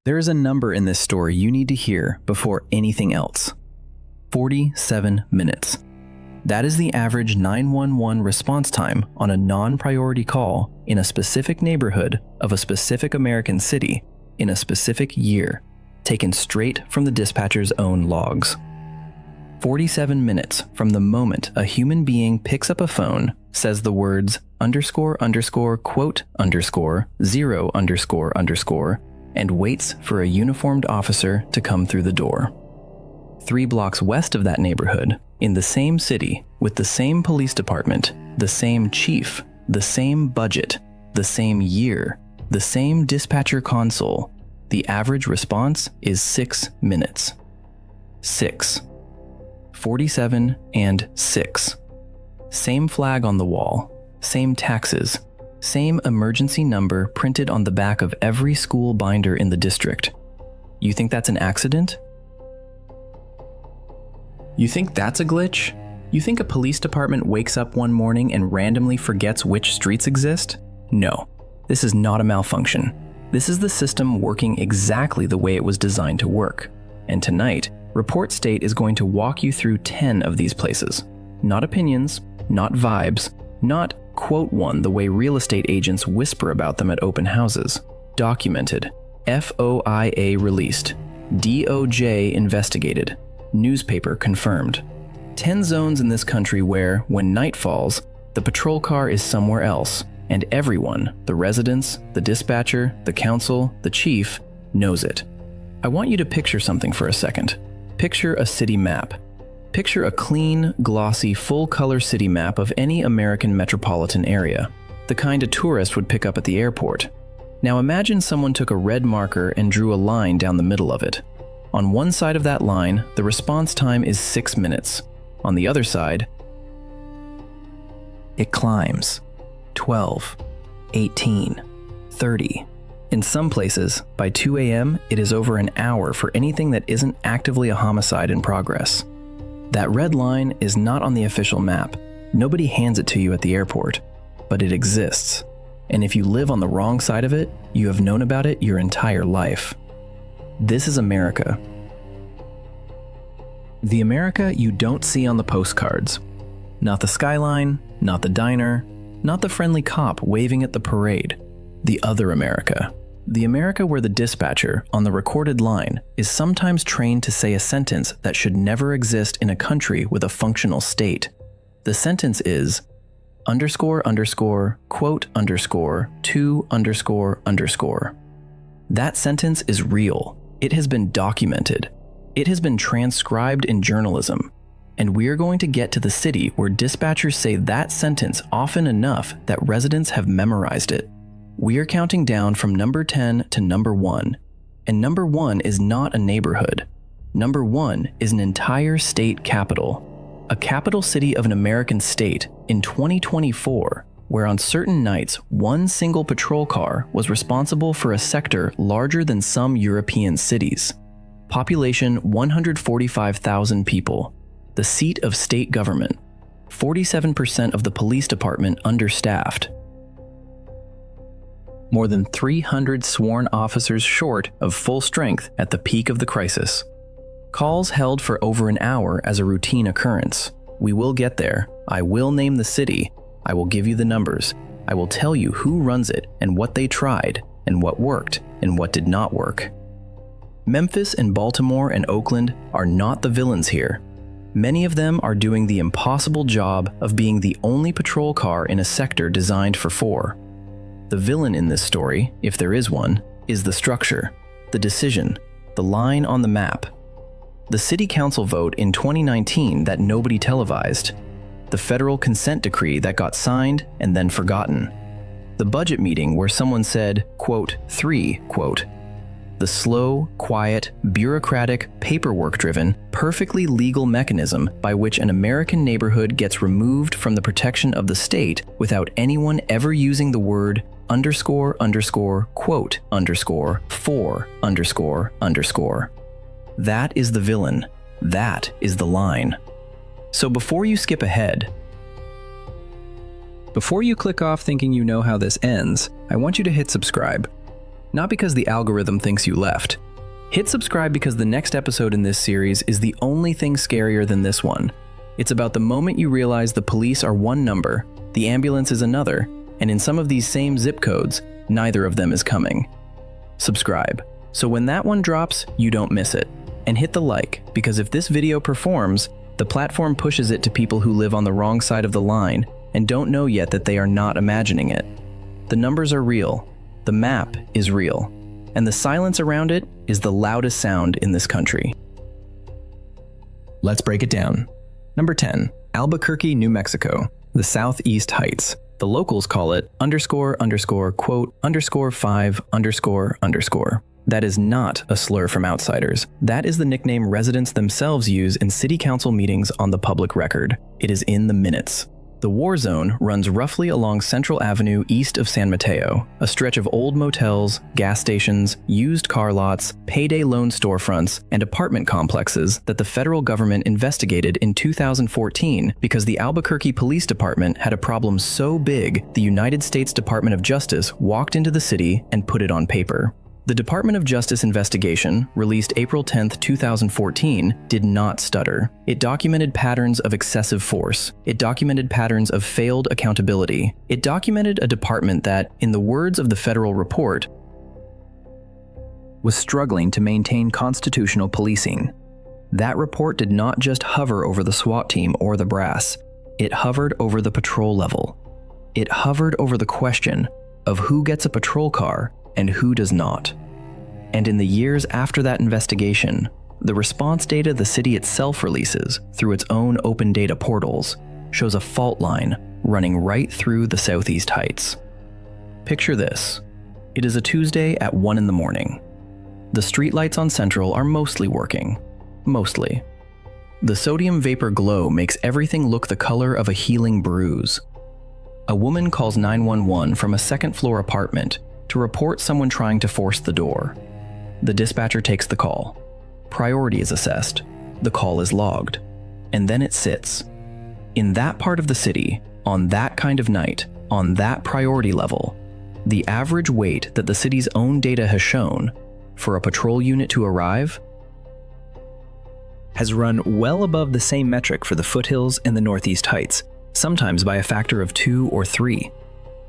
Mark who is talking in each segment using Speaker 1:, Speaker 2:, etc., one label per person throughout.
Speaker 1: There is a number in this story you need to hear before anything else. 47 minutes. That is the average 911 response time on a non-priority call in a specific neighborhood of a specific American city in a specific year, taken straight from the dispatcher's own logs. 47 minutes from the moment a human being picks up a phone, says the words __quote _0 __, and waits for a uniformed officer to come through the door. 3 blocks west of that neighborhood, in the same city, with the same police department, the same chief, the same budget, the same year, the same dispatcher console, the average response is 6 minutes. 6. 47 and 6. Same flag on the wall, same taxes, same emergency number printed on the back of every school binder in the district. You think that's an accident? You think that's a glitch? You think a police department wakes up one morning and randomly forgets which streets exist? No, this is not a malfunction. This is the system working exactly the way it was designed to work. And tonight, Report State is going to walk you through 10 of these places. Not opinions, not vibes, not quote one the way real estate agents whisper about them at open houses. Documented, FOIA released, DOJ investigated, newspaper confirmed. 10 zones in this country where, when night falls, the patrol car is somewhere else, and everyone, the residents, the dispatcher, the council, the chief, knows it. I want you to picture something for a second. Picture a city map. Picture a clean, glossy, full-color city map of any American metropolitan area, the kind a tourist would pick up at the airport. Now imagine someone took a red marker and drew a line down the middle of it. On one side of that line, the response time is 6 minutes. On the other side, it climbs. 12, 18, 30. In some places, by 2 a.m., it is over an hour for anything that isn't actively a homicide in progress. That red line is not on the official map. Nobody hands it to you at the airport, but it exists. And if you live on the wrong side of it, you have known about it your entire life. This is America. The America you don't see on the postcards. Not the skyline, not the diner, not the friendly cop waving at the parade. The other America. The America where the dispatcher, on the recorded line, is sometimes trained to say a sentence that should never exist in a country with a functional state. The sentence is __, quote _2 _. That sentence is real. It has been documented. It has been transcribed in journalism. And we are going to get to the city where dispatchers say that sentence often enough that residents have memorized it. We are counting down from number 10 to number 1. And number 1 is not a neighborhood. Number 1 is an entire state capital. A capital city of an American state in 2024, where on certain nights, one single patrol car was responsible for a sector larger than some European cities. Population 145,000 people. The seat of state government. 47% of the police department understaffed. More than 300 sworn officers short of full strength at the peak of the crisis. Calls held for over an hour as a routine occurrence. We will get there. I will name the city. I will give you the numbers. I will tell you who runs it and what they tried and what worked and what did not work. Memphis and Baltimore and Oakland are not the villains here. Many of them are doing the impossible job of being the only patrol car in a sector designed for 4. The villain in this story, if there is one, is the structure, the decision, the line on the map. The city council vote in 2019 that nobody televised. The federal consent decree that got signed and then forgotten. The budget meeting where someone said, quote, 3, quote. The slow, quiet, bureaucratic, paperwork-driven, perfectly legal mechanism by which an American neighborhood gets removed from the protection of the state without anyone ever using the word __, quote _4 _. That is the villain. That is the line. So before you skip ahead, before you click off thinking you know how this ends, I want you to hit subscribe. not because the algorithm thinks you left. Hit subscribe because the next episode in this series is the only thing scarier than this one. It's about the moment you realize the police are one number, the ambulance is another, and in some of these same zip codes, neither of them is coming. Subscribe, so when that one drops, you don't miss it. And hit the like, because if this video performs, the platform pushes it to people who live on the wrong side of the line and don't know yet that they are not imagining it. The numbers are real, the map is real, and the silence around it is the loudest sound in this country. Let's break it down. Number 10, Albuquerque, New Mexico, the Southeast Heights. The locals call it __quote_5__. That is not a slur from outsiders. That is the nickname residents themselves use in city council meetings on the public record. It is in the minutes. The war zone runs roughly along Central Avenue east of San Mateo, a stretch of old motels, gas stations, used car lots, payday loan storefronts, and apartment complexes that the federal government investigated in 2014 because the Albuquerque Police Department had a problem so big the United States Department of Justice walked into the city and put it on paper. The Department of Justice investigation, released April 10, 2014, did not stutter. It documented patterns of excessive force. It documented patterns of failed accountability. It documented a department that, in the words of the federal report, was struggling to maintain constitutional policing. That report did not just hover over the SWAT team or the brass. It hovered over the patrol level. It hovered over the question of who gets a patrol car and who does not. And in the years after that investigation, the response data the city itself releases through its own open data portals shows a fault line running right through the Southeast Heights. Picture this. It is a Tuesday at 1 in the morning. The streetlights on Central are mostly working. Mostly. The sodium vapor glow makes everything look the color of a healing bruise. A woman calls 911 from a second-floor apartment to report someone trying to force the door. The dispatcher takes the call. Priority is assessed. The call is logged. And then it sits. In that part of the city, on that kind of night, on that priority level, the average wait that the city's own data has shown for a patrol unit to arrive has run well above the same metric for the foothills and the Northeast Heights, sometimes by a factor of 2 or 3.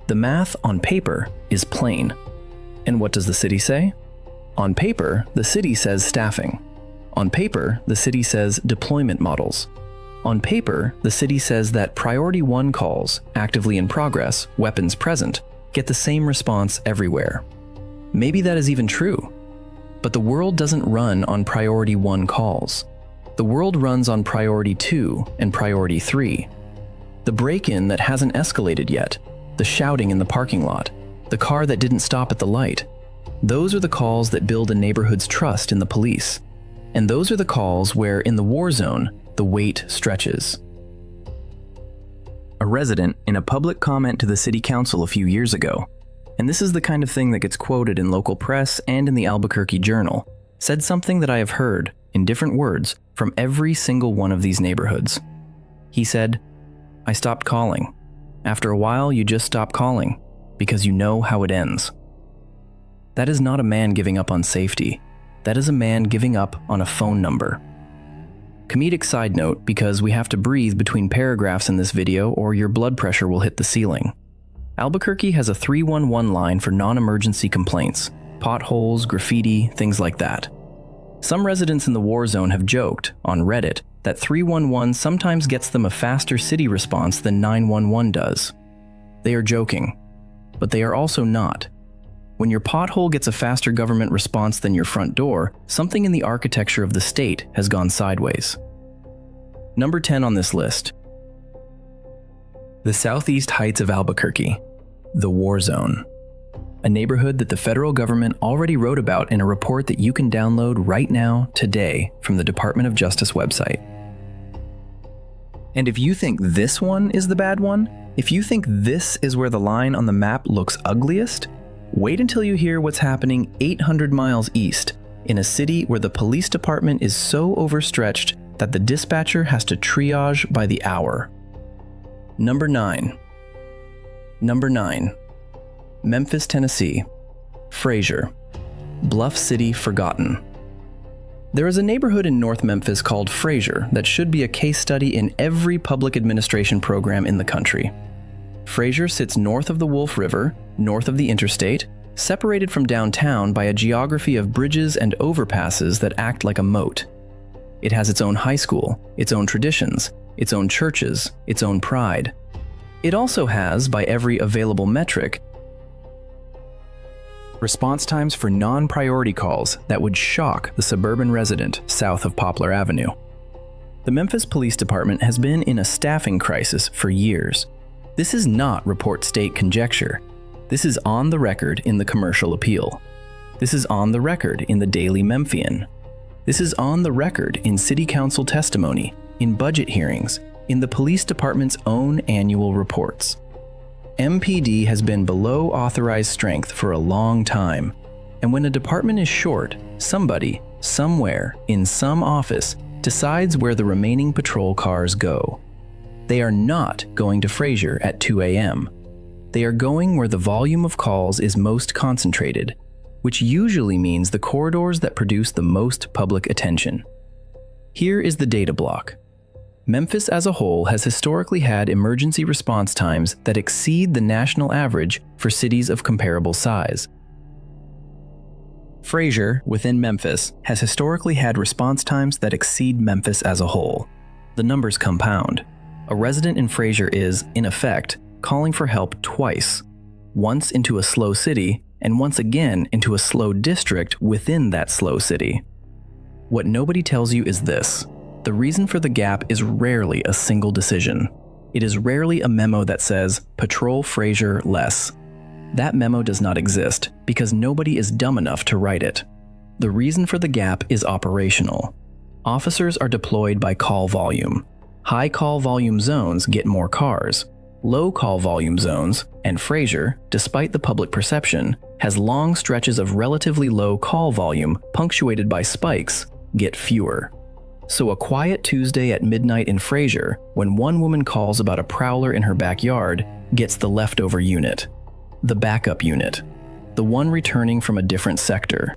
Speaker 1: The math on paper is plain. And what does the city say? On paper, the city says staffing. On paper, the city says deployment models. On paper, the city says that priority 1 calls, actively in progress, weapons present, get the same response everywhere. Maybe that is even true. But the world doesn't run on priority 1 calls. The world runs on priority 2 and priority 3. The break-in that hasn't escalated yet, the shouting in the parking lot, the car that didn't stop at the light. Those are the calls that build a neighborhood's trust in the police. And those are the calls where, in the war zone, the wait stretches. A resident, in a public comment to the city council a few years ago, and this is the kind of thing that gets quoted in local press and in the Albuquerque Journal, said something that I have heard, in different words, from every single one of these neighborhoods. He said, "I stopped calling. After a while, you just stop calling, because you know how it ends." That is not a man giving up on safety. That is a man giving up on a phone number. Comedic side note, because we have to breathe between paragraphs in this video or your blood pressure will hit the ceiling. Albuquerque has a 311 line for non-emergency complaints, potholes, graffiti, things like that. Some residents in the war zone have joked, on Reddit, that 311 sometimes gets them a faster city response than 911 does. They are joking, but they are also not. When your pothole gets a faster government response than your front door, something in the architecture of the state has gone sideways. Number 10 on this list. The Southeast Heights of Albuquerque, the war zone. A neighborhood that the federal government already wrote about in a report that you can download right now, today, from the Department of Justice website. And if you think this one is the bad one, if you think this is where the line on the map looks ugliest, wait until you hear what's happening 800 miles east, in a city where the police department is so overstretched that the dispatcher has to triage by the hour. Number 9. Memphis, Tennessee. Fraser. Bluff City forgotten. There is a neighborhood in North Memphis called Fraser that should be a case study in every public administration program in the country. Fraser sits north of the Wolf River, north of the interstate, separated from downtown by a geography of bridges and overpasses that act like a moat. It has its own high school, its own traditions, its own churches, its own pride. It also has, by every available metric, response times for non-priority calls that would shock the suburban resident south of Poplar Avenue. The Memphis Police Department has been in a staffing crisis for years. This is not report state conjecture. This is on the record in the Commercial Appeal. This is on the record in the Daily Memphian. This is on the record in City Council testimony, in budget hearings, in the police department's own annual reports. MPD has been below authorized strength for a long time, and when a department is short, somebody, somewhere, in some office, decides where the remaining patrol cars go. They are not going to Fraser at 2 a.m. They are going where the volume of calls is most concentrated, which usually means the corridors that produce the most public attention. Here is the data block. Memphis as a whole has historically had emergency response times that exceed the national average for cities of comparable size. Fraser, within Memphis, has historically had response times that exceed Memphis as a whole. The numbers compound. A resident in Fraser is, in effect, calling for help twice, once into a slow city and once again into a slow district within that slow city. What nobody tells you is this. The reason for the gap is rarely a single decision. It is rarely a memo that says, "Patrol Fraser less." That memo does not exist because nobody is dumb enough to write it. The reason for the gap is operational. Officers are deployed by call volume. High call volume zones get more cars. Low call volume zones, and Fraser, despite the public perception, has long stretches of relatively low call volume punctuated by spikes, get fewer. So a quiet Tuesday at midnight in Fraser, when one woman calls about a prowler in her backyard, gets the leftover unit, the backup unit, the one returning from a different sector.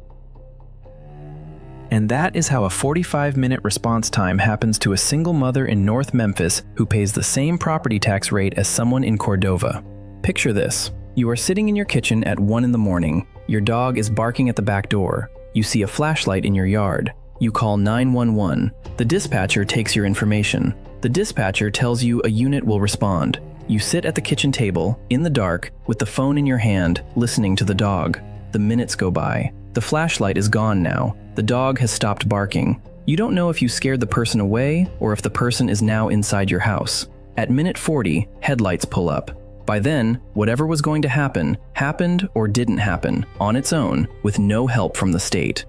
Speaker 1: And that is how a 45-minute response time happens to a single mother in North Memphis who pays the same property tax rate as someone in Cordova. Picture this. You are sitting in your kitchen at 1 in the morning. Your dog is barking at the back door. You see a flashlight in your yard. You call 911. The dispatcher takes your information. The dispatcher tells you a unit will respond. You sit at the kitchen table, in the dark, with the phone in your hand, listening to the dog. The minutes go by. The flashlight is gone now. The dog has stopped barking. You don't know if you scared the person away or if the person is now inside your house. At minute 40, headlights pull up. By then, whatever was going to happen, happened or didn't happen, on its own, with no help from the state.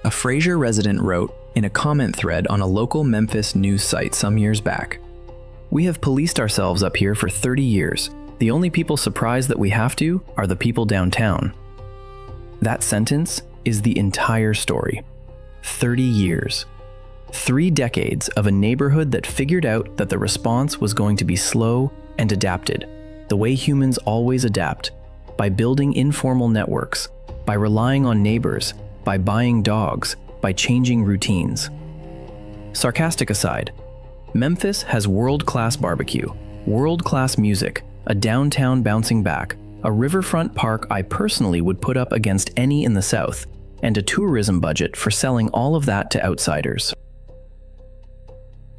Speaker 1: A Fraser resident wrote in a comment thread on a local Memphis news site some years back, "We have policed ourselves up here for 30 years. The only people surprised that we have to are the people downtown." That sentence is the entire story. 30 years. 3 decades of a neighborhood that figured out that the response was going to be slow and adapted, the way humans always adapt, by building informal networks, by relying on neighbors, by buying dogs, by changing routines. Sarcastic aside, Memphis has world-class barbecue, world-class music, a downtown bouncing back, a riverfront park I personally would put up against any in the South, and a tourism budget for selling all of that to outsiders.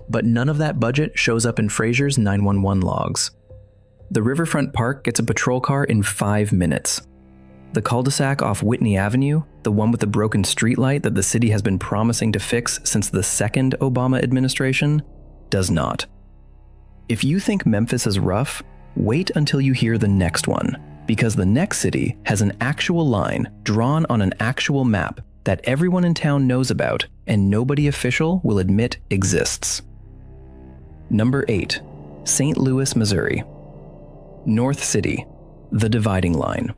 Speaker 1: But none of that budget shows up in Fraser's 911 logs. The riverfront park gets a patrol car in 5 minutes. The cul-de-sac off Whitney Avenue, the one with the broken streetlight that the city has been promising to fix since the second Obama administration, does not. If you think Memphis is rough, wait until you hear the next one, because the next city has an actual line drawn on an actual map that everyone in town knows about and nobody official will admit exists. Number 8, St. Louis, Missouri. North City, the dividing line.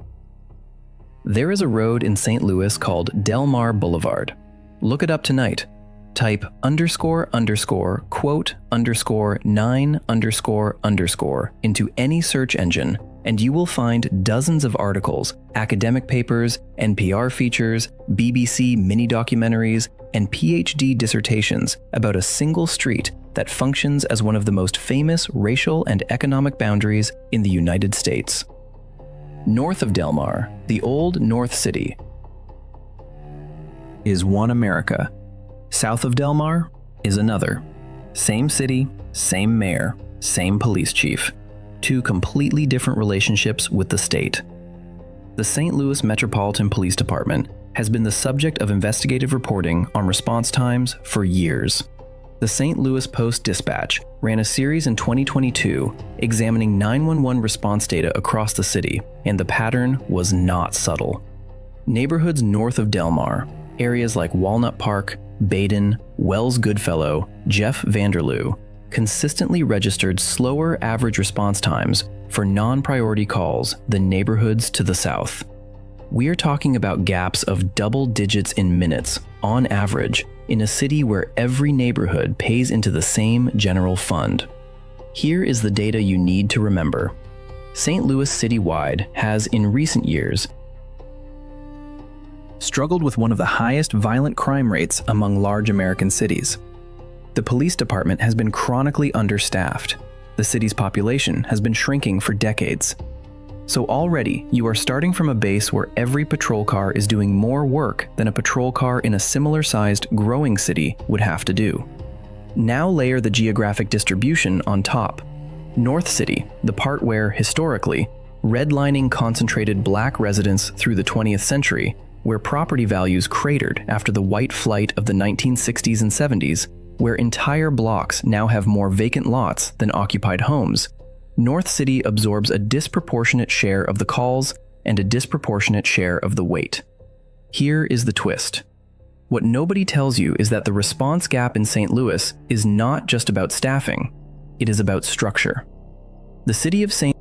Speaker 1: There is a road in St. Louis called Del Mar Boulevard. Look it up tonight. Type __quote_9__ into any search engine and you will find dozens of articles, academic papers, NPR features, BBC mini-documentaries, and PhD dissertations about a single street that functions as one of the most famous racial and economic boundaries in the United States. North of Del Mar, the old North City, is one America. South of Del Mar is another. Same city, same mayor, same police chief. Two completely different relationships with the state. The St. Louis Metropolitan Police Department has been the subject of investigative reporting on response times for years. The St. Louis Post-Dispatch ran a series in 2022 examining 911 response data across the city, and the pattern was not subtle. Neighborhoods north of Del Mar, areas like Walnut Park, Baden, Wells Goodfellow, Jeff Vanderloo, consistently registered slower average response times for non-priority calls than neighborhoods to the south. We're talking about gaps of double digits in minutes, on average, in a city where every neighborhood pays into the same general fund. Here is the data you need to remember. St. Louis citywide has, in recent years, struggled with one of the highest violent crime rates among large American cities. The police department has been chronically understaffed. The city's population has been shrinking for decades. So already, you are starting from a base where every patrol car is doing more work than a patrol car in a similar-sized, growing city would have to do. Now layer the geographic distribution on top. North City, the part where, historically, redlining concentrated black residents through the 20th century, where property values cratered after the white flight of the 1960s and 70s, where entire blocks now have more vacant lots than occupied homes, North City absorbs a disproportionate share of the calls and a disproportionate share of the weight. Here is the twist. What nobody tells you is that the response gap in St. Louis is not just about staffing, it is about structure. The city of St.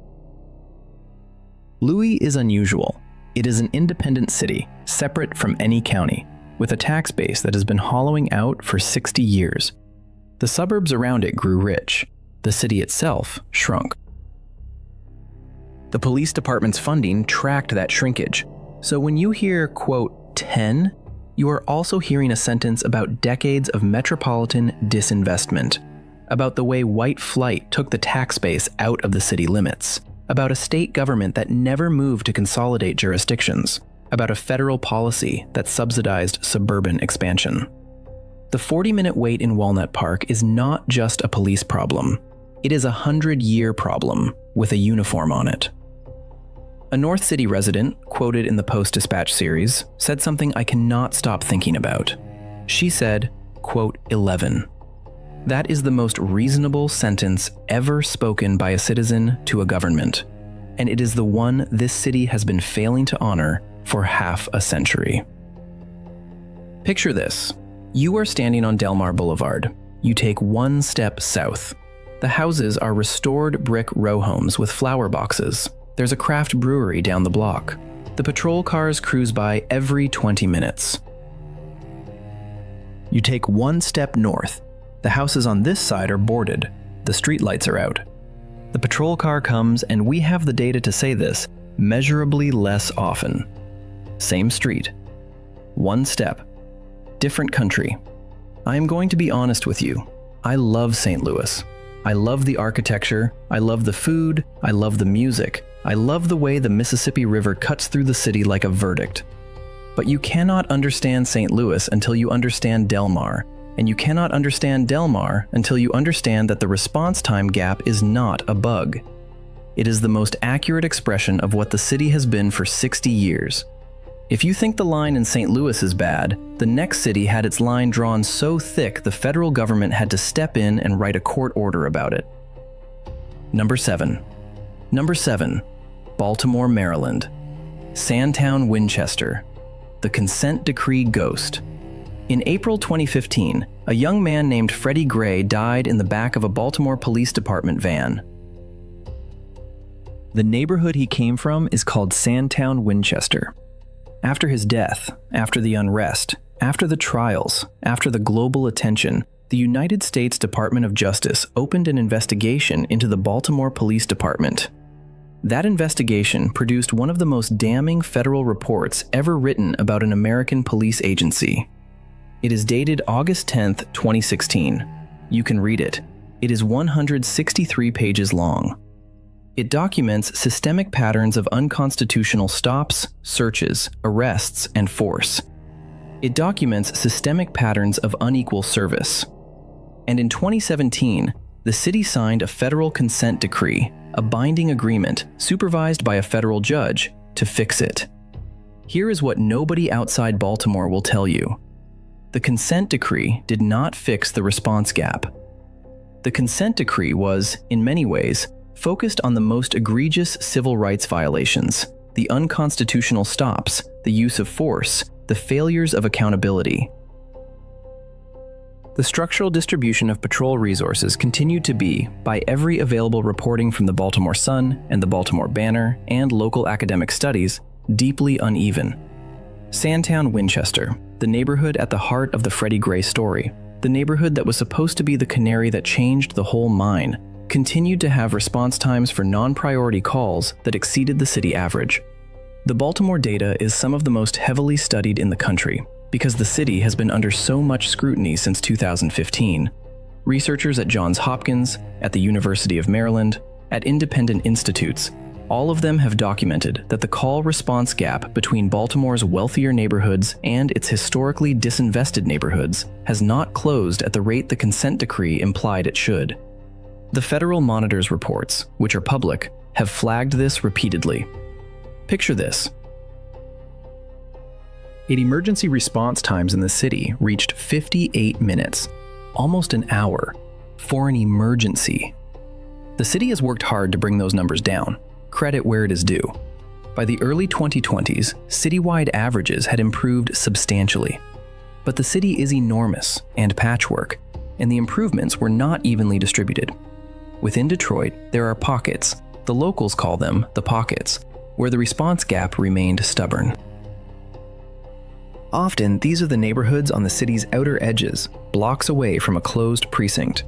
Speaker 1: Louis is unusual. It is an independent city, separate from any county, with a tax base that has been hollowing out for 60 years. The suburbs around it grew rich. The city itself shrunk. The police department's funding tracked that shrinkage. So when you hear, quote, 10, you are also hearing a sentence about decades of metropolitan disinvestment, about the way white flight took the tax base out of the city limits, about a state government that never moved to consolidate jurisdictions, about a federal policy that subsidized suburban expansion. The 40-minute wait in Walnut Park is not just a police problem. It is a 100-year problem with a uniform on it. A North City resident, quoted in the Post-Dispatch series, said something I cannot stop thinking about. She said, quote, 11. That is the most reasonable sentence ever spoken by a citizen to a government, and it is the one this city has been failing to honor for half a century. Picture this. You are standing on Del Mar Boulevard. You take one step south. The houses are restored brick row homes with flower boxes. There's a craft brewery down the block. The patrol cars cruise by every 20 minutes. You take one step north. The houses on this side are boarded. The streetlights are out. The patrol car comes, and we have the data to say this, measurably less often. Same street. One step. Different country. I am going to be honest with you. I love St. Louis. I love the architecture. I love the food. I love the music. I love the way the Mississippi River cuts through the city like a verdict. But you cannot understand St. Louis until you understand Del Mar. And you cannot understand Del Mar until you understand that the response time gap is not a bug. It is the most accurate expression of what the city has been for 60 years. If you think the line in St. Louis is bad, the next city had its line drawn so thick the federal government had to step in and write a court order about it. Number 7. Number 7. Baltimore, Maryland. Sandtown, Winchester. The consent decree ghost. In April 2015, a young man named Freddie Gray died in the back of a Baltimore Police Department van. The neighborhood he came from is called Sandtown, Winchester. After his death, after the unrest, after the trials, after the global attention, the United States Department of Justice opened an investigation into the Baltimore Police Department. That investigation produced one of the most damning federal reports ever written about an American police agency. It is dated August 10, 2016. You can read it. It is 163 pages long. It documents systemic patterns of unconstitutional stops, searches, arrests, and force. It documents systemic patterns of unequal service. And in 2017, the city signed a federal consent decree, a binding agreement supervised by a federal judge, to fix it. Here is what nobody outside Baltimore will tell you. The consent decree did not fix the response gap. The consent decree was, in many ways, focused on the most egregious civil rights violations, the unconstitutional stops, the use of force, the failures of accountability. The structural distribution of patrol resources continued to be, by every available reporting from the Baltimore Sun and the Baltimore Banner and local academic studies, deeply uneven. Sandtown, Winchester, the neighborhood at the heart of the Freddie Gray story, the neighborhood that was supposed to be the canary that changed the whole mine, continued to have response times for non-priority calls that exceeded the city average. The Baltimore data is some of the most heavily studied in the country because the city has been under so much scrutiny since 2015. Researchers at Johns Hopkins, at the University of Maryland, at independent institutes, all of them have documented that the call-response gap between Baltimore's wealthier neighborhoods and its historically disinvested neighborhoods has not closed at the rate the consent decree implied it should. The Federal Monitor's reports, which are public, have flagged this repeatedly. Picture this. Emergency response times in the city reached 58 minutes, almost an hour, for an emergency. The city has worked hard to bring those numbers down. Credit where it is due. By the early 2020s, citywide averages had improved substantially. But the city is enormous and patchwork, and the improvements were not evenly distributed. Within Detroit, there are pockets, the locals call them the pockets, where the response gap remained stubborn. Often, these are the neighborhoods on the city's outer edges, blocks away from a closed precinct.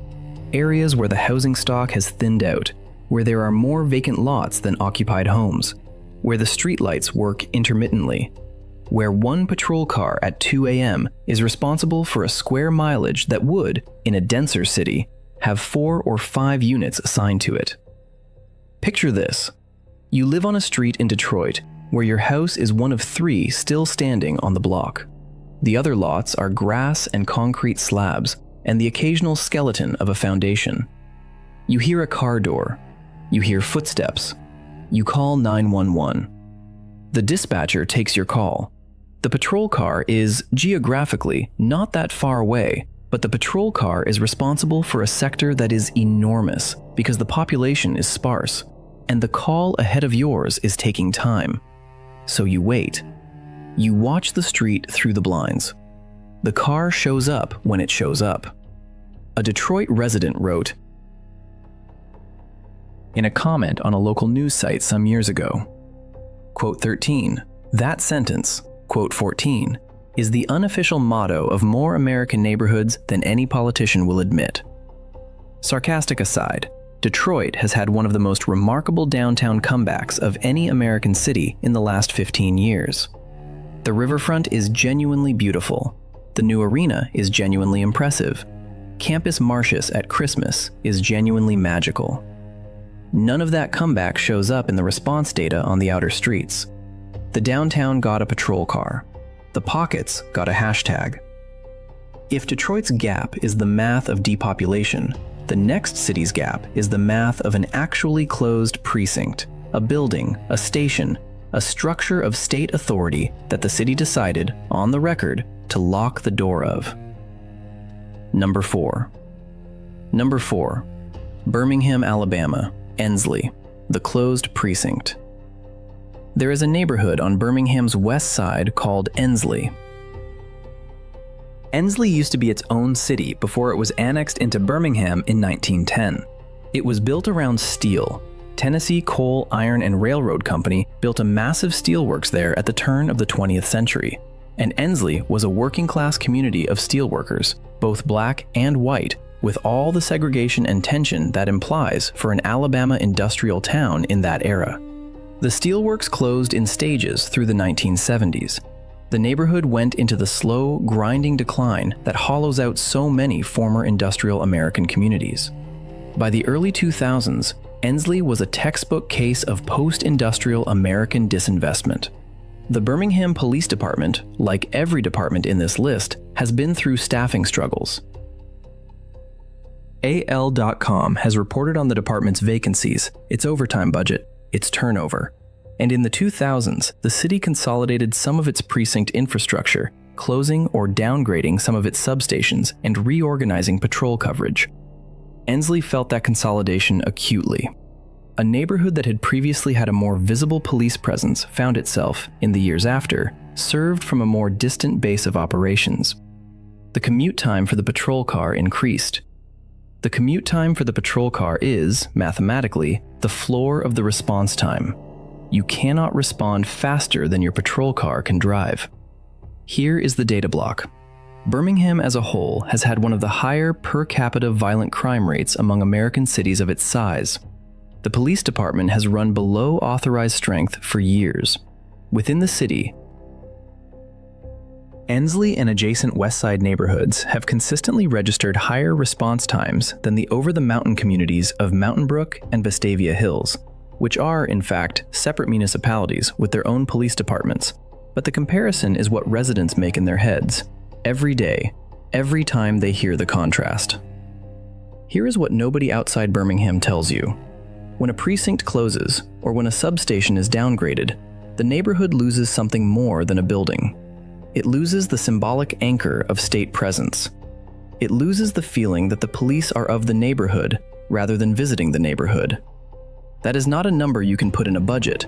Speaker 1: Areas where the housing stock has thinned out, where there are more vacant lots than occupied homes, where the streetlights work intermittently, where one patrol car at 2 a.m. is responsible for a square mileage that would, in a denser city, have 4 or 5 units assigned to it. Picture this. You live on a street in Detroit where your house is one of 3 still standing on the block. The other lots are grass and concrete slabs and the occasional skeleton of a foundation. You hear a car door. You hear footsteps. You call 911. The dispatcher takes your call. The patrol car is, geographically, not that far away, but the patrol car is responsible for a sector that is enormous because the population is sparse, and the call ahead of yours is taking time. So you wait. You watch the street through the blinds. The car shows up when it shows up. A Detroit resident wrote, in a comment on a local news site some years ago, quote 13, that sentence, quote 14, is the unofficial motto of more American neighborhoods than any politician will admit. Sarcastic aside, Detroit has had one of the most remarkable downtown comebacks of any American city in the last 15 years. The riverfront is genuinely beautiful. The new arena is genuinely impressive. Campus Martius at Christmas is genuinely magical. None of that comeback shows up in the response data on the outer streets. The downtown got a patrol car. The pockets got a hashtag. If Detroit's gap is the math of depopulation, the next city's gap is the math of an actually closed precinct, a building, a station, a structure of state authority that the city decided, on the record, to lock the door of. Number 4. Number 4. Birmingham, Alabama. Ensley, the closed precinct. There is a neighborhood on Birmingham's west side called Ensley. Ensley used to be its own city before it was annexed into Birmingham in 1910. It was built around steel. Tennessee Coal, Iron, and Railroad Company built a massive steelworks there at the turn of the 20th century, and Ensley was a working-class community of steelworkers, both black and white, with all the segregation and tension that implies for an Alabama industrial town in that era. The steelworks closed in stages through the 1970s. The neighborhood went into the slow, grinding decline that hollows out so many former industrial American communities. By the early 2000s, Ensley was a textbook case of post-industrial American disinvestment. The Birmingham Police Department, like every department in this list, has been through staffing struggles. AL.com has reported on the department's vacancies, its overtime budget, its turnover. And in the 2000s, the city consolidated some of its precinct infrastructure, closing or downgrading some of its substations and reorganizing patrol coverage. Ensley felt that consolidation acutely. A neighborhood that had previously had a more visible police presence found itself, in the years after, served from a more distant base of operations. The commute time for the patrol car increased. The commute time for the patrol car is, mathematically, the floor of the response time. You cannot respond faster than your patrol car can drive. Here is the data block. Birmingham as a whole has had one of the higher per capita violent crime rates among American cities of its size. The police department has run below authorized strength for years. Within the city, Ensley and adjacent West Side neighborhoods have consistently registered higher response times than the over-the-mountain communities of Mountain Brook and Vestavia Hills, which are, in fact, separate municipalities with their own police departments. But the comparison is what residents make in their heads, every day, every time they hear the contrast. Here is what nobody outside Birmingham tells you. When a precinct closes, or when a substation is downgraded, the neighborhood loses something more than a building. It loses the symbolic anchor of state presence. It loses the feeling that the police are of the neighborhood rather than visiting the neighborhood. That is not a number you can put in a budget,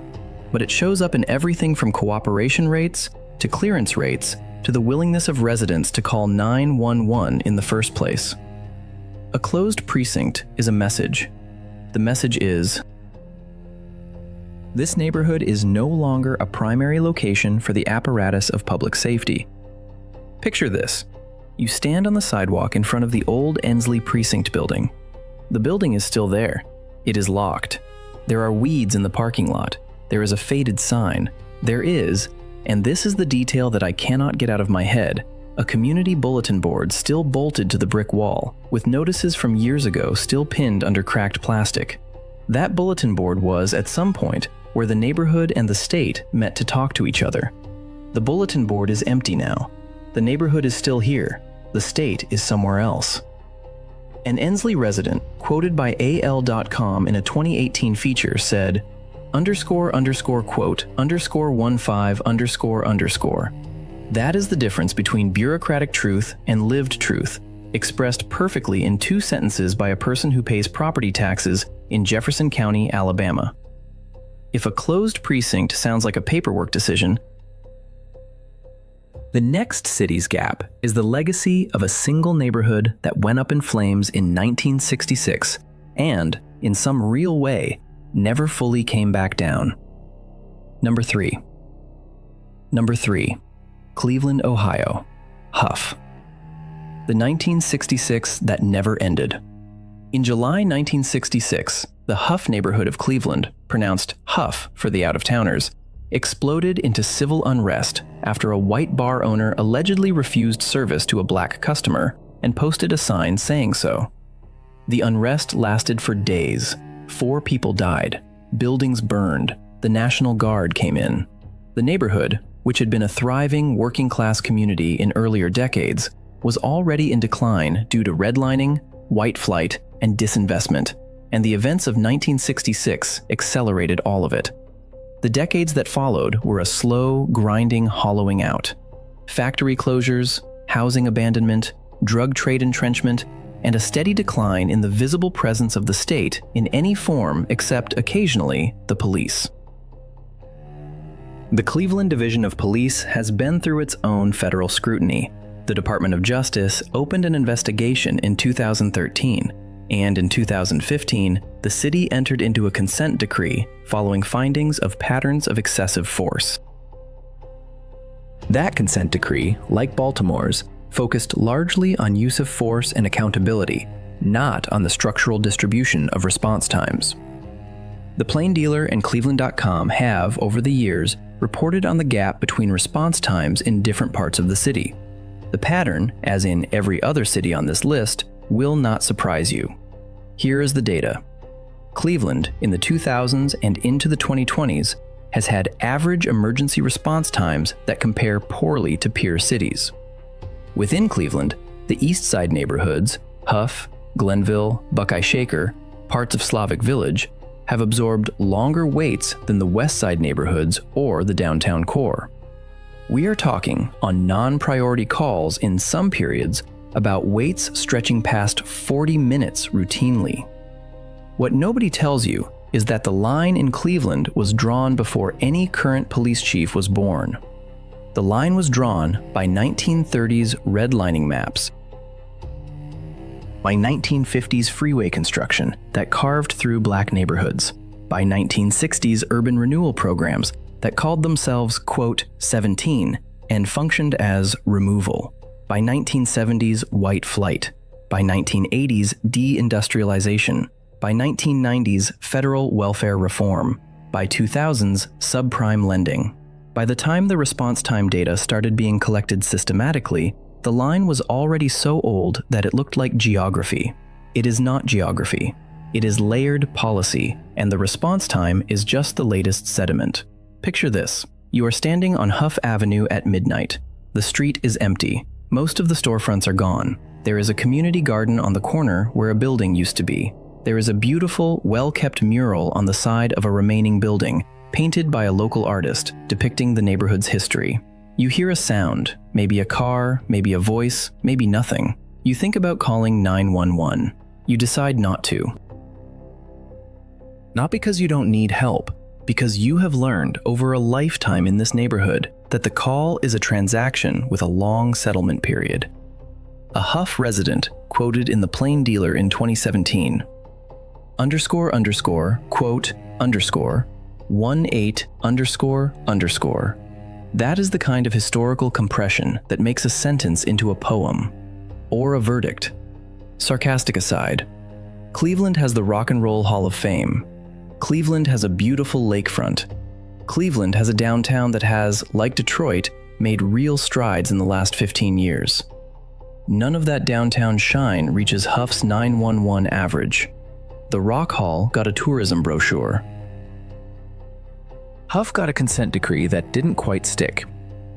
Speaker 1: but it shows up in everything from cooperation rates to clearance rates to the willingness of residents to call 911 in the first place. A closed precinct is a message. The message is, this neighborhood is no longer a primary location for the apparatus of public safety. Picture this. You stand on the sidewalk in front of the old Ensley precinct building. The building is still there. It is locked. There are weeds in the parking lot. There is a faded sign. There is, and this is the detail that I cannot get out of my head, a community bulletin board still bolted to the brick wall, with notices from years ago still pinned under cracked plastic. That bulletin board was, at some point, where the neighborhood and the state met to talk to each other. The bulletin board is empty now. The neighborhood is still here. The state is somewhere else. An Ensley resident, quoted by AL.com in a 2018 feature, said, ___quote_15__. That is the difference between bureaucratic truth and lived truth, expressed perfectly in 2 sentences by a person who pays property taxes in Jefferson County, Alabama. If a closed precinct sounds like a paperwork decision, the next city's gap is the legacy of a single neighborhood that went up in flames in 1966 and, in some real way, never fully came back down. Number 3, Cleveland, Ohio. Huff. The 1966 that never ended. In July 1966, the Huff neighborhood of Cleveland, pronounced Huff for the out-of-towners, exploded into civil unrest after a white bar owner allegedly refused service to a black customer and posted a sign saying so. The unrest lasted for days. 4 people died. Buildings burned. The National Guard came in. The neighborhood, which had been a thriving working-class community in earlier decades, was already in decline due to redlining, white flight, and disinvestment, and the events of 1966 accelerated all of it. The decades that followed were a slow, grinding hollowing out. Factory closures, housing abandonment, drug trade entrenchment, and a steady decline in the visible presence of the state in any form except, occasionally, the police. The Cleveland Division of Police has been through its own federal scrutiny. The Department of Justice opened an investigation in 2013, and in 2015, the city entered into a consent decree following findings of patterns of excessive force. That consent decree, like Baltimore's, focused largely on use of force and accountability, not on the structural distribution of response times. The Plain Dealer and Cleveland.com have, over the years, reported on the gap between response times in different parts of the city. The pattern, as in every other city on this list, will not surprise you. Here is the data. Cleveland, in the 2000s and into the 2020s, has had average emergency response times that compare poorly to peer cities. Within Cleveland, the East Side neighborhoods, Huff, Glenville, Buckeye Shaker, parts of Slavic Village, have absorbed longer waits than the West Side neighborhoods or the downtown core. We are talking, on non-priority calls in some periods, about waits stretching past 40 minutes routinely. What nobody tells you is that the line in Cleveland was drawn before any current police chief was born. The line was drawn by 1930s redlining maps, by 1950s freeway construction that carved through black neighborhoods, by 1960s urban renewal programs that called themselves, quote, 17 and functioned as removal, by 1970s white flight, by 1980s deindustrialization, by 1990s federal welfare reform, by 2000s subprime lending. By the time the response time data started being collected systematically, the line was already so old that it looked like geography. It is not geography. It is layered policy, and the response time is just the latest sediment. Picture this. You are standing on Huff Avenue at midnight. The street is empty. Most of the storefronts are gone. There is a community garden on the corner where a building used to be. There is a beautiful, well-kept mural on the side of a remaining building, painted by a local artist, depicting the neighborhood's history. You hear a sound, maybe a car, maybe a voice, maybe nothing. You think about calling 911. You decide not to. Not because you don't need help, because you have learned over a lifetime in this neighborhood that the call is a transaction with a long settlement period. A Huff resident quoted in the Plain Dealer in 2017, quote, 18 ___. That is the kind of historical compression that makes a sentence into a poem or a verdict. Sarcastic aside, Cleveland has the Rock and Roll Hall of Fame. Cleveland has a beautiful lakefront. Cleveland has a downtown that has, like Detroit, made real strides in the last 15 years. None of that downtown shine reaches Huff's 911 average. The Rock Hall got a tourism brochure. Huff got a consent decree that didn't quite stick.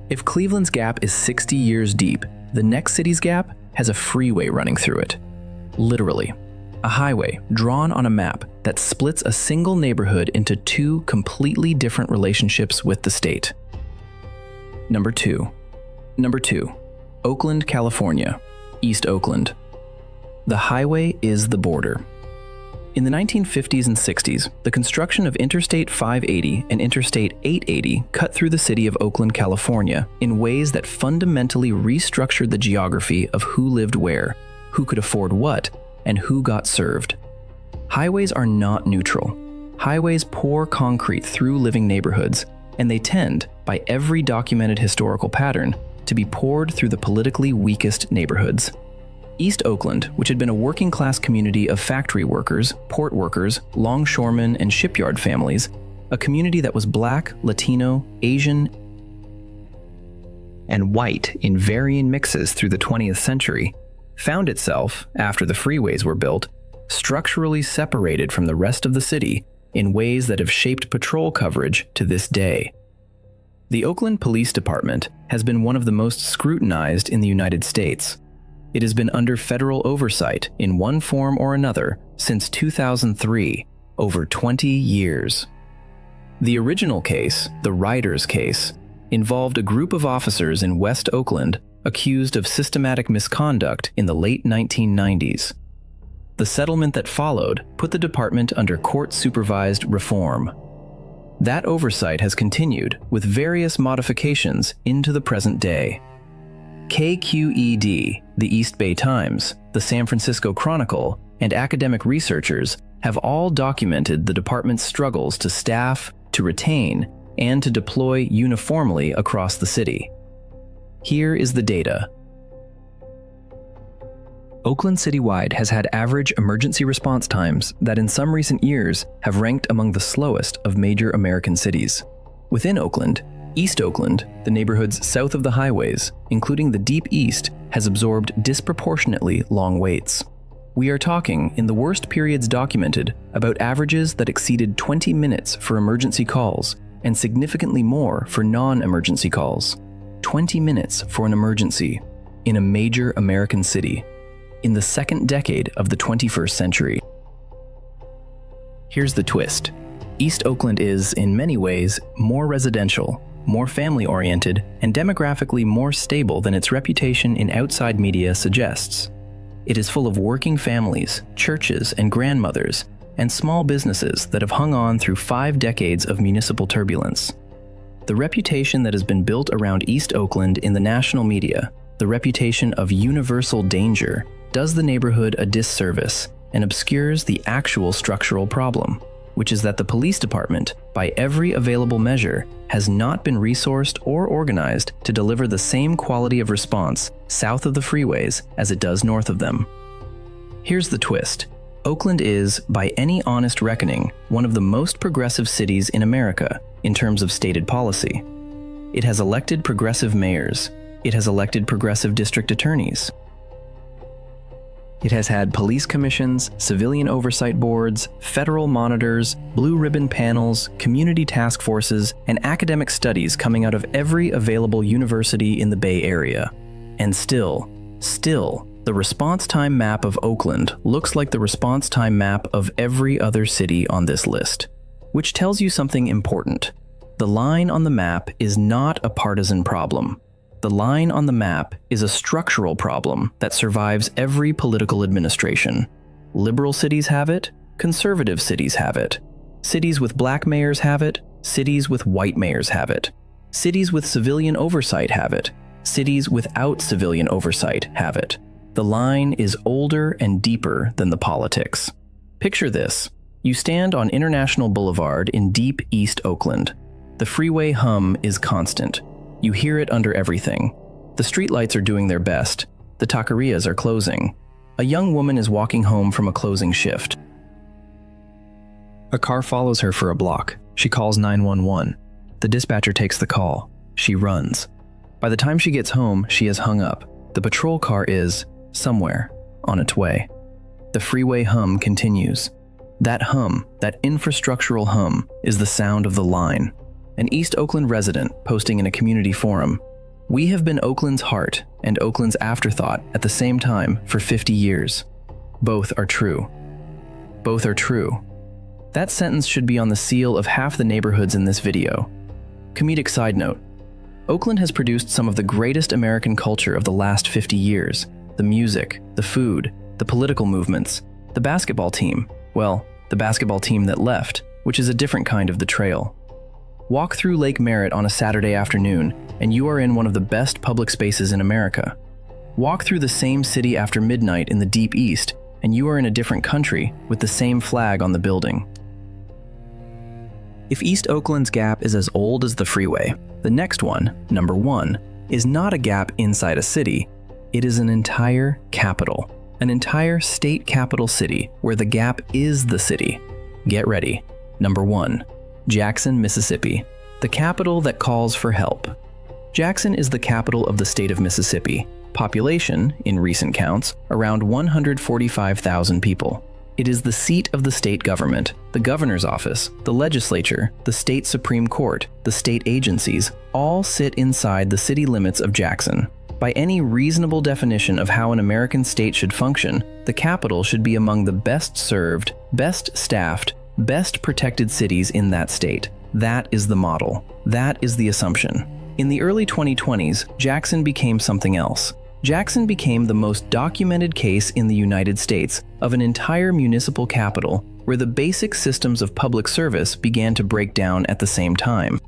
Speaker 1: If Cleveland's gap is 60 years deep, the next city's gap has a freeway running through it. Literally, a highway drawn on a map that splits a single neighborhood into two completely different relationships with the state. Number two, Oakland, California, East Oakland. The highway is the border. In the 1950s and 60s, the construction of Interstate 580 and Interstate 880 cut through the city of Oakland, California in ways that fundamentally restructured the geography of who lived where, who could afford what, and who got served. Highways are not neutral. Highways pour concrete through living neighborhoods, and they tend, by every documented historical pattern, to be poured through the politically weakest neighborhoods. East Oakland, which had been a working-class community of factory workers, port workers, longshoremen, and shipyard families, a community that was Black, Latino, Asian, and white in varying mixes through the 20th century, found itself, after the freeways were built, structurally separated from the rest of the city in ways that have shaped patrol coverage to this day. The Oakland Police Department has been one of the most scrutinized in the United States. It has been under federal oversight in one form or another since 2003, over 20 years. The original case, the Riders case, involved a group of officers in West Oakland accused of systematic misconduct in the late 1990s. The settlement that followed put the department under court-supervised reform. That oversight has continued with various modifications into the present day. KQED, the East Bay Times, the San Francisco Chronicle, and academic researchers have all documented the department's struggles to staff, to retain, and to deploy uniformly across the city. Here is the data. Oakland citywide has had average emergency response times that in some recent years have ranked among the slowest of major American cities. Within Oakland, East Oakland, the neighborhoods south of the highways, including the Deep East, has absorbed disproportionately long waits. We are talking, in the worst periods documented, about averages that exceeded 20 minutes for emergency calls and significantly more for non-emergency calls. 20 minutes for an emergency in a major American city in the second decade of the 21st century. Here's the twist. East Oakland is, in many ways, more residential, more family-oriented, and demographically more stable than its reputation in outside media suggests. It is full of working families, churches, and grandmothers, and small businesses that have hung on through 5 decades of municipal turbulence. The reputation that has been built around East Oakland in the national media, the reputation of universal danger, does the neighborhood a disservice and obscures the actual structural problem, which is that the police department, by every available measure, has not been resourced or organized to deliver the same quality of response south of the freeways as it does north of them. Here's the twist. Oakland is, by any honest reckoning, one of the most progressive cities in America in terms of stated policy. It has elected progressive mayors. It has elected progressive district attorneys. It has had police commissions, civilian oversight boards, federal monitors, blue ribbon panels, community task forces, and academic studies coming out of every available university in the Bay Area. And still, the response time map of Oakland looks like the response time map of every other city on this list, which tells you something important. The line on the map is not a partisan problem. The line on the map is a structural problem that survives every political administration. Liberal cities have it, conservative cities have it. Cities with black mayors have it, cities with white mayors have it. Cities with civilian oversight have it, cities without civilian oversight have it. The line is older and deeper than the politics. Picture this. You stand on International Boulevard in deep East Oakland. The freeway hum is constant. You hear it under everything. The streetlights are doing their best. The taquerias are closing. A young woman is walking home from a closing shift. A car follows her for a block. She calls 911. The dispatcher takes the call. She runs. By the time she gets home, she has hung up. The patrol car is, somewhere, on its way. The freeway hum continues. That hum, that infrastructural hum, is the sound of the line. An East Oakland resident posting in a community forum, "We have been Oakland's heart and Oakland's afterthought at the same time for 50 years. Both are true. Both are true." That sentence should be on the seal of half the neighborhoods in this video. Comedic side note. Oakland has produced some of the greatest American culture of the last 50 years. The music, the food, the political movements, the basketball team. Well, the basketball team that left, which is a different kind of betrayal. Walk through Lake Merritt on a Saturday afternoon, and you are in one of the best public spaces in America. Walk through the same city after midnight in the Deep East, and you are in a different country with the same flag on the building. If East Oakland's gap is as old as the freeway, the next one, number 1, is not a gap inside a city. It is an entire capital, an entire state capital city where the gap is the city. Get ready. Number 1. Jackson, Mississippi, the capital that calls for help. Jackson is the capital of the state of Mississippi. Population, in recent counts, around 145,000 people. It is the seat of the state government, the governor's office, the legislature, the state Supreme Court, the state agencies, all sit inside the city limits of Jackson. By any reasonable definition of how an American state should function, the capital should be among the best served, best staffed, best protected cities in that state. That is the model. That is the assumption. In the early 2020s, Jackson became something else. Jackson became the most documented case in the United States of an entire municipal capital where the basic systems of public service began to break down at the same time.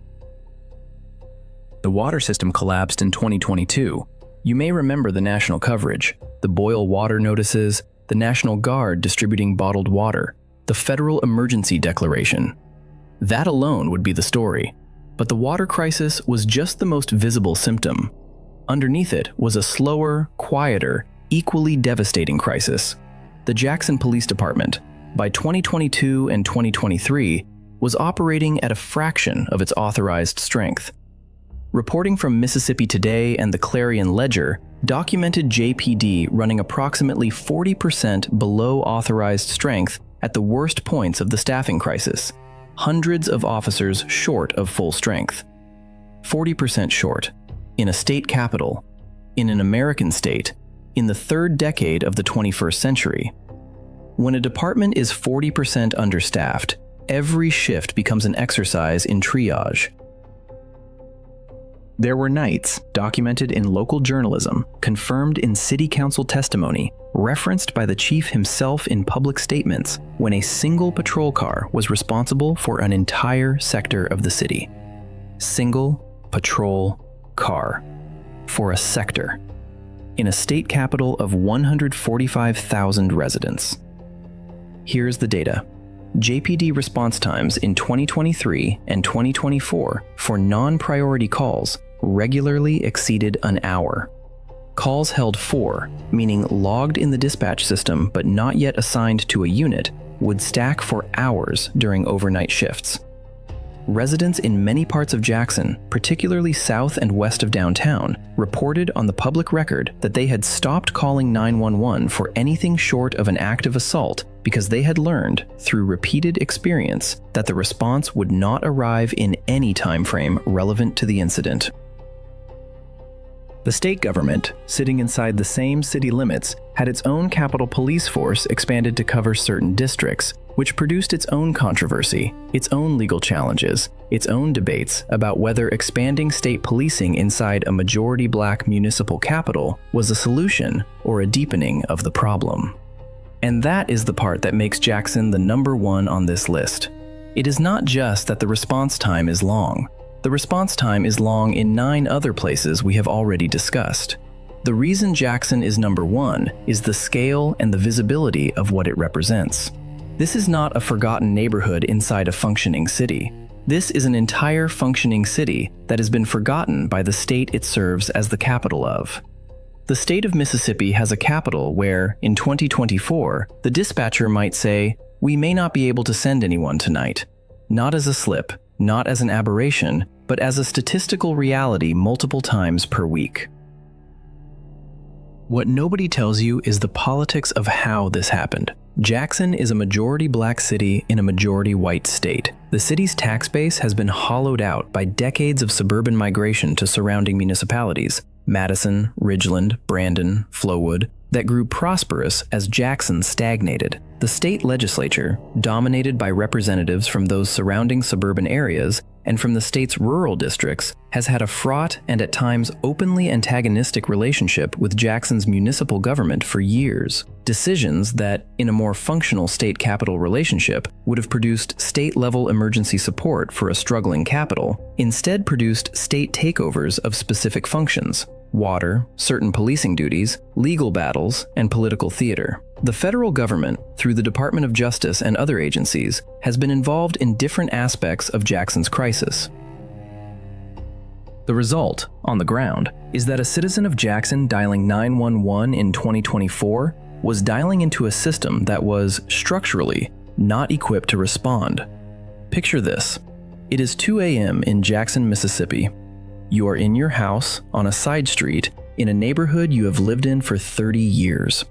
Speaker 1: The water system collapsed in 2022. You may remember the national coverage, the boil water notices, the National Guard distributing bottled water, the federal emergency declaration. That alone would be the story. But the water crisis was just the most visible symptom. Underneath it was a slower, quieter, equally devastating crisis. The Jackson Police Department, by 2022 and 2023, was operating at a fraction of its authorized strength. Reporting from Mississippi Today and the Clarion Ledger documented JPD running approximately 40% below authorized strength at the worst points of the staffing crisis, hundreds of officers short of full strength. 40% short, in a state capital, in an American state, in the third decade of the 21st century. When a department is 40% understaffed, every shift becomes an exercise in triage. There were nights, documented in local journalism, confirmed in city council testimony, referenced by the chief himself in public statements, when a single patrol car was responsible for an entire sector of the city. Single patrol car. For a sector. In a state capital of 145,000 residents. Here's the data. JPD response times in 2023 and 2024 for non-priority calls regularly exceeded an hour. Calls held for, meaning logged in the dispatch system but not yet assigned to a unit, would stack for hours during overnight shifts. Residents in many parts of Jackson, particularly south and west of downtown, reported on the public record that they had stopped calling 911 for anything short of an act of assault because they had learned, through repeated experience, that the response would not arrive in any time frame relevant to the incident. The state government, sitting inside the same city limits, had its own Capitol Police force expanded to cover certain districts, which produced its own controversy, its own legal challenges, its own debates about whether expanding state policing inside a majority black municipal capital was a solution or a deepening of the problem. And that is the part that makes Jackson the #1 on this list. It is not just that the response time is long. The response time is long in 9 other places we have already discussed. The reason Jackson is #1 is the scale and the visibility of what it represents. This is not a forgotten neighborhood inside a functioning city. This is an entire functioning city that has been forgotten by the state it serves as the capital of. The state of Mississippi has a capital where, in 2024, the dispatcher might say, "We may not be able to send anyone tonight." Not as a slip, not as an aberration, but as a statistical reality multiple times per week. What nobody tells you is the politics of how this happened. Jackson is a majority black city in a majority white state. The city's tax base has been hollowed out by decades of suburban migration to surrounding municipalities, Madison, Ridgeland, Brandon, Flowood, that grew prosperous as Jackson stagnated. The state legislature, dominated by representatives from those surrounding suburban areas and from the state's rural districts, has had a fraught and at times openly antagonistic relationship with Jackson's municipal government for years. Decisions that, in a more functional state-capital relationship, would have produced state-level emergency support for a struggling capital, instead produced state takeovers of specific functions: water, certain policing duties, legal battles, and political theater. The federal government, through the Department of Justice and other agencies, has been involved in different aspects of Jackson's crisis. The result, on the ground, is that a citizen of Jackson dialing 911 in 2024 was dialing into a system that was, structurally, not equipped to respond. Picture this. It is 2 a.m. in Jackson, Mississippi. You are in your house, on a side street, in a neighborhood you have lived in for 30 years.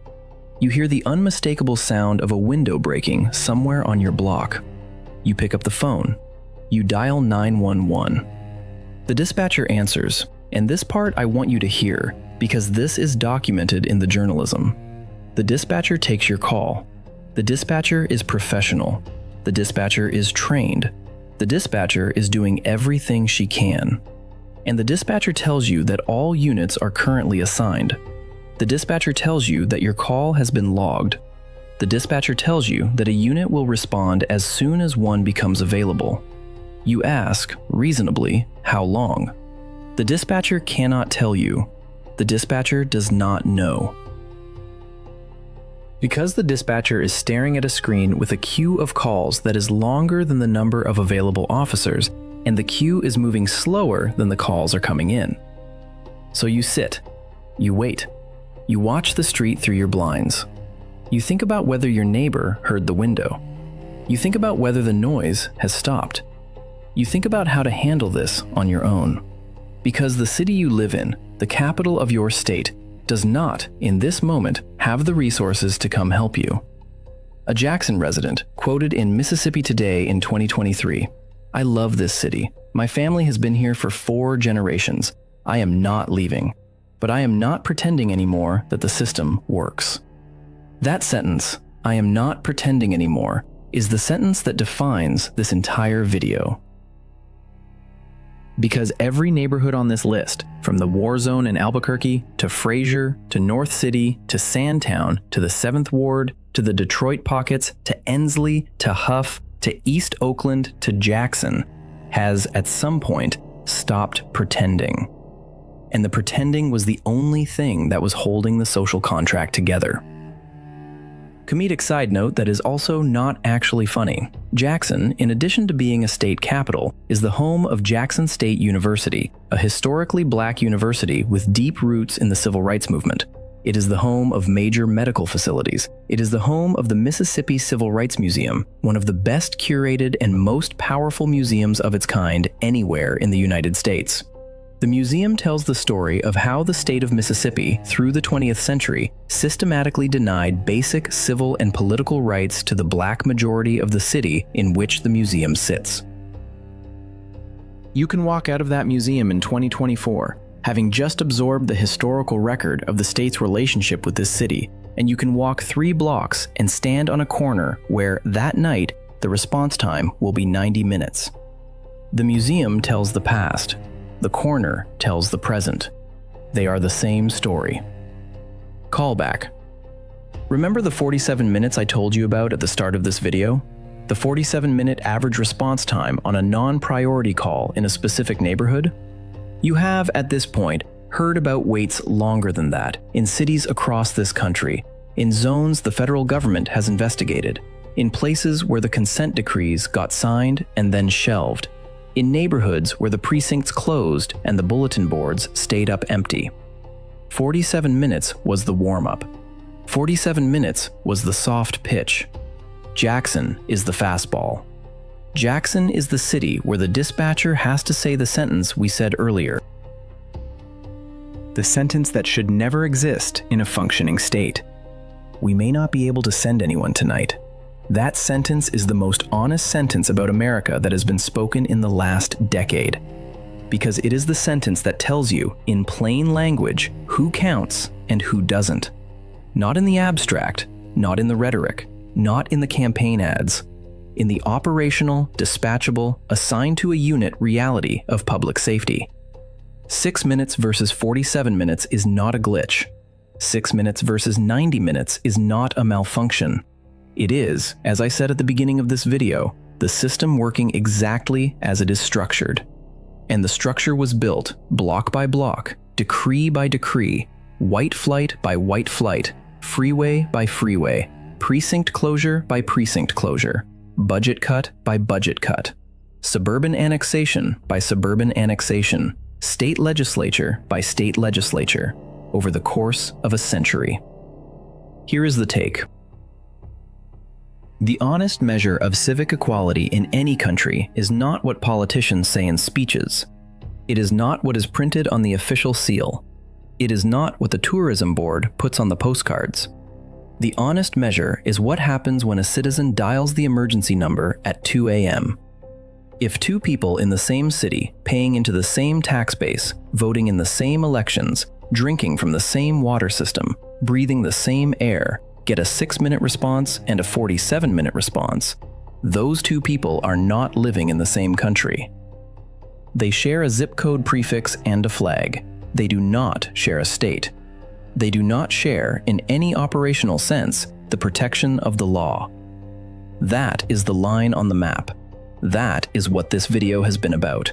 Speaker 1: You hear the unmistakable sound of a window breaking somewhere on your block. You pick up the phone. You dial 911. The dispatcher answers, and this part I want you to hear, because this is documented in the journalism. The dispatcher takes your call. The dispatcher is professional. The dispatcher is trained. The dispatcher is doing everything she can. And the dispatcher tells you that all units are currently assigned. The dispatcher tells you that your call has been logged. The dispatcher tells you that a unit will respond as soon as one becomes available. You ask, reasonably, how long? The dispatcher cannot tell you. The dispatcher does not know. Because the dispatcher is staring at a screen with a queue of calls that is longer than the number of available officers, and the queue is moving slower than the calls are coming in. So you sit, you wait, You watch the street through your blinds. You think about whether your neighbor heard the window. You think about whether the noise has stopped. You think about how to handle this on your own. Because the city you live in, the capital of your state, does not, in this moment, have the resources to come help you. A Jackson resident quoted in Mississippi Today in 2023, "I love this city. My family has been here for 4 generations. I am not leaving, but I am not pretending anymore that the system works." That sentence, "I am not pretending anymore," is the sentence that defines this entire video. Because every neighborhood on this list, from the war zone in Albuquerque, to Fraser, to North City, to Sandtown, to the 7th Ward, to the Detroit Pockets, to Ensley, to Huff, to East Oakland, to Jackson, has at some point stopped pretending. And the pretending was the only thing that was holding the social contract together. Comedic side note that is also not actually funny. Jackson, in addition to being a state capital, is the home of Jackson State University, a historically black university with deep roots in the civil rights movement. It is the home of major medical facilities. It is the home of the Mississippi Civil Rights Museum, one of the best curated and most powerful museums of its kind anywhere in the United States. The museum tells the story of how the state of Mississippi, through the 20th century, systematically denied basic civil and political rights to the black majority of the city in which the museum sits. You can walk out of that museum in 2024, having just absorbed the historical record of the state's relationship with this city, and you can walk 3 blocks and stand on a corner where, that night, the response time will be 90 minutes. The museum tells the past. The corner tells the present. They are the same story. Callback. Remember the 47 minutes I told you about at the start of this video? The 47-minute average response time on a non-priority call in a specific neighborhood? You have, at this point, heard about waits longer than that in cities across this country, in zones the federal government has investigated, in places where the consent decrees got signed and then shelved, in neighborhoods where the precincts closed and the bulletin boards stayed up empty. 47 minutes was the warm-up. 47 minutes was the soft pitch. Jackson is the fastball. Jackson is the city where the dispatcher has to say the sentence we said earlier. The sentence that should never exist in a functioning state. "We may not be able to send anyone tonight." That sentence is the most honest sentence about America that has been spoken in the last decade. Because it is the sentence that tells you, in plain language, who counts and who doesn't. Not in the abstract, not in the rhetoric, not in the campaign ads. In the operational, dispatchable, assigned to a unit reality of public safety. 6 minutes versus 47 minutes is not a glitch. 6 minutes versus 90 minutes is not a malfunction. It is, as I said at the beginning of this video, the system working exactly as it is structured. And the structure was built block by block, decree by decree, white flight by white flight, freeway by freeway, precinct closure by precinct closure, budget cut by budget cut, suburban annexation by suburban annexation, state legislature by state legislature, over the course of a century. Here is the take. The honest measure of civic equality in any country is not what politicians say in speeches. It is not what is printed on the official seal. It is not what the tourism board puts on the postcards. The honest measure is what happens when a citizen dials the emergency number at 2 a.m. If 2 people in the same city, paying into the same tax base, voting in the same elections, drinking from the same water system, breathing the same air, get a 6-minute response and a 47-minute response, those 2 people are not living in the same country. They share a zip code prefix and a flag. They do not share a state. They do not share, in any operational sense, the protection of the law. That is the line on the map. That is what this video has been about.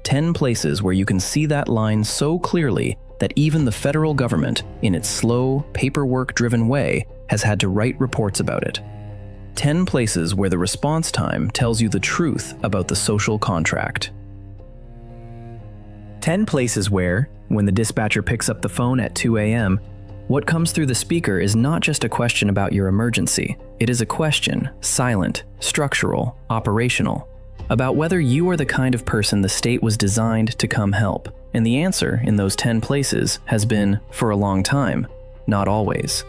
Speaker 1: 10 places where you can see that line so clearly that even the federal government, in its slow, paperwork-driven way, has had to write reports about it. 10 places where the response time tells you the truth about the social contract. 10 places where, when the dispatcher picks up the phone at 2 a.m., What comes through the speaker is not just a question about your emergency. It is a question, silent, structural, operational, about whether you are the kind of person the state was designed to come help. And the answer in those 10 places has been, for a long time, not always.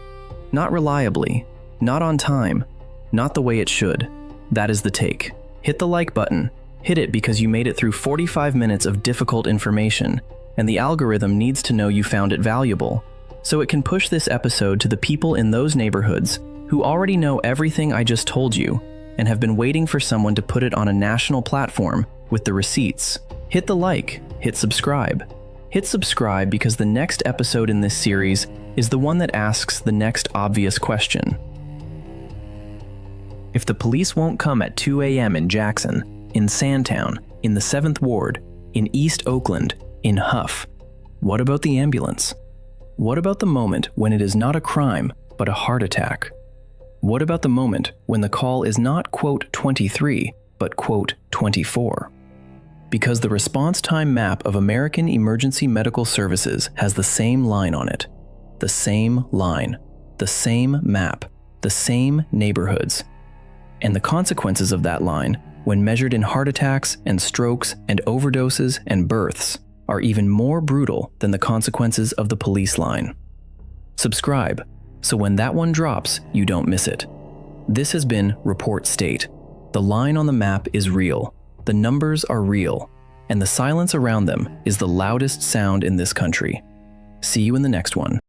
Speaker 1: Not reliably, not on time, not the way it should. That is the take. Hit the like button. Hit it because you made it through 45 minutes of difficult information, and the algorithm needs to know you found it valuable, so it can push this episode to the people in those neighborhoods who already know everything I just told you and have been waiting for someone to put it on a national platform with the receipts. Hit the like, hit subscribe. Hit subscribe because the next episode in this series is the one that asks the next obvious question. If the police won't come at 2 a.m. in Jackson, in Sandtown, in the 7th Ward, in East Oakland, in Huff, what about the ambulance? What about the moment when it is not a crime, but a heart attack? What about the moment when the call is not, quote, 23, but, quote, 24? Because the response time map of American Emergency Medical Services has the same line on it. The same line, the same map, the same neighborhoods. And the consequences of that line, when measured in heart attacks and strokes and overdoses and births, are even more brutal than the consequences of the police line. Subscribe, so when that one drops, you don't miss it. This has been Report State. The line on the map is real, the numbers are real, and the silence around them is the loudest sound in this country. See you in the next one.